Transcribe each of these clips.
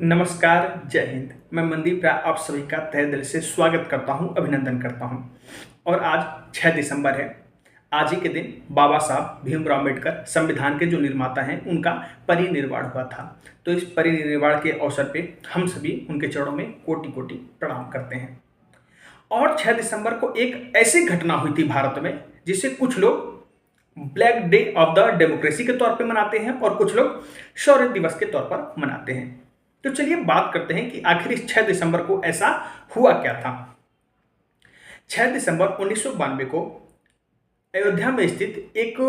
नमस्कार, जय हिंद। मैं मनदीप राय आप सभी का तहे दिल से स्वागत करता हूं, अभिनंदन करता हूं। और आज 6 दिसंबर है। आज ही के दिन बाबा साहब भीमराव अम्बेडकर संविधान के जो निर्माता हैं उनका परिनिर्वाण हुआ था। तो इस परिनिर्वाण के अवसर पे हम सभी उनके चरणों में कोटि कोटि प्रणाम करते हैं। और 6 दिसंबर को एक ऐसी घटना हुई थी भारत में जिसे कुछ लोग black day of the democracy के तौर पे मनाते हैं और कुछ लोग शौर्य दिवस के तौर पर मनाते हैं। तो चलिए बात करते हैं कि आखिर इस 6 दिसंबर को ऐसा हुआ क्या था। 6 दिसंबर 1992 को अयोध्या में स्थित एक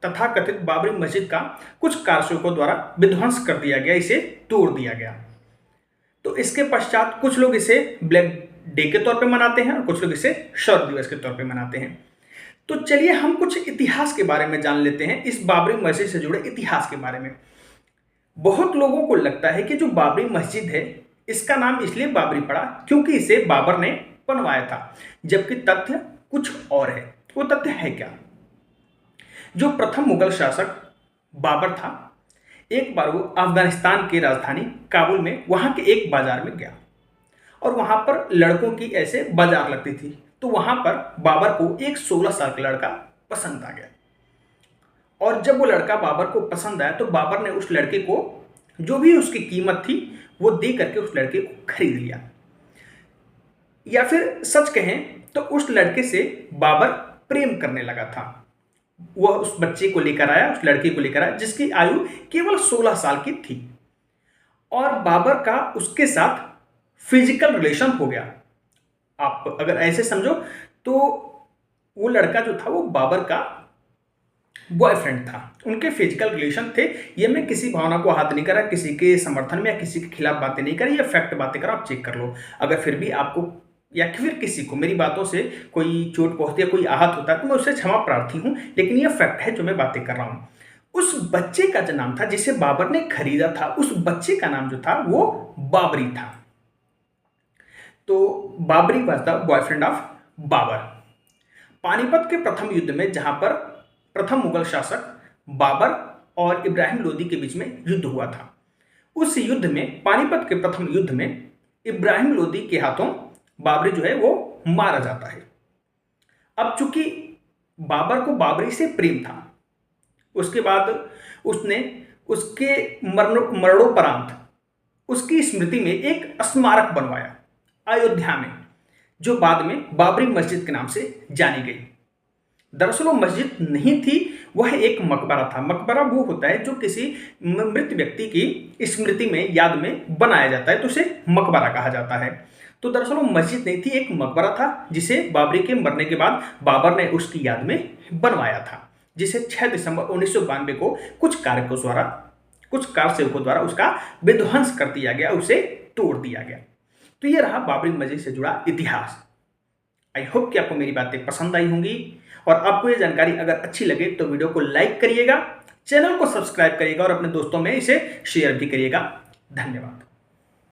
तथाकथित बाबरी मस्जिद का कुछ कारसेवकों द्वारा विध्वंस कर दिया गया, इसे तोड़ दिया गया। तो इसके पश्चात कुछ लोग इसे ब्लैक डे के तौर पे मनाते हैं और कुछ लोग इसे शौर्य दिवस के तौर पे मनाते हैं। तो चलिए हम कुछ इतिहास के बारे में जान लेते हैं, इस बाबरी मस्जिद से जुड़े इतिहास के बारे में। बहुत लोगों को लगता है कि जो बाबरी मस्जिद है इसका नाम इसलिए बाबरी पड़ा क्योंकि इसे बाबर ने बनवाया था, जबकि तथ्य कुछ और है। वो तथ्य है क्या? जो प्रथम मुगल शासक बाबर था, एक बार वो अफगानिस्तान की राजधानी काबुल में वहां के एक बाजार में गया और वहां पर लड़कों की ऐसे बाजार लगती थी। तो वहां पर बाबर को एक 16 साल का लड़का पसंद आ गया और जब वो लड़का बाबर को पसंद आया तो बाबर ने उस लड़के को जो भी उसकी कीमत थी वो दे करके उस लड़के को खरीद लिया। या फिर सच कहें तो उस लड़के से बाबर प्रेम करने लगा था। वह उस बच्चे को लेकर आया, उस लड़के को लेकर आया जिसकी आयु केवल 16 साल की थी और बाबर का उसके साथ फिजिकल रिलेशन हो गया। आप अगर ऐसे समझो तो वो लड़का जो था वो बाबर का बॉयफ्रेंड था, उनके फिजिकल रिलेशन थे। ये मैं किसी भावना को हाथ नहीं करा, किसी के समर्थन में या किसी के खिलाफ बातें नहीं करी, ये फैक्ट बातें करा, आप चेक कर लो। अगर फिर भी आपको या फिर किसी को मेरी बातों से कोई चोट पहुंचती है, कोई आहत होता है तो मैं उससे क्षमा प्रार्थी हूं, लेकिन ये फैक्ट है जो मैं बातें कर रहा हूं। उस बच्चे का जो नाम था जिसे बाबर ने खरीदा था, उस बच्चे का नाम जो था वो बाबरी था। तो Babri was the boyfriend of Babar. Panipat के प्रथम युद्ध में जहां पर प्रथम मुगल शासक बाबर और इब्राहिम लोदी के बीच में युद्ध हुआ था, उस युद्ध में, पानीपत के प्रथम युद्ध में इब्राहिम लोदी के हाथों बाबरी जो है वो मारा जाता है। अब चूंकि बाबर को बाबरी से प्रेम था, उसके बाद उसने उसके मरणोपरांत उसकी स्मृति में एक स्मारक बनवाया अयोध्या में, जो बाद में बाबरी मस्जिद के नाम से जानी गई। दरअसल वो मस्जिद नहीं थी, वह एक मकबरा था। मकबरा वो होता है जो किसी मृत व्यक्ति की स्मृति में, याद में बनाया जाता है, तो उसे मकबरा कहा जाता है। तो दरअसल वो मस्जिद नहीं थी, एक मकबरा था जिसे बाबरी के मरने के बाद बाबर ने उसकी याद में बनवाया था, जिसे 6 दिसंबर 1992 को कुछ कारसेवकों द्वारा उसका विध्वंस कर दिया गया, उसे तोड़ दिया गया। तो ये रहा बाबरी मस्जिद से जुड़ा इतिहास। आई होप कि आपको मेरी बातें पसंद आई होंगी और आपको ये जानकारी अगर अच्छी लगे तो वीडियो को लाइक करिएगा, चैनल को सब्सक्राइब करिएगा और अपने दोस्तों में इसे शेयर भी करिएगा। धन्यवाद।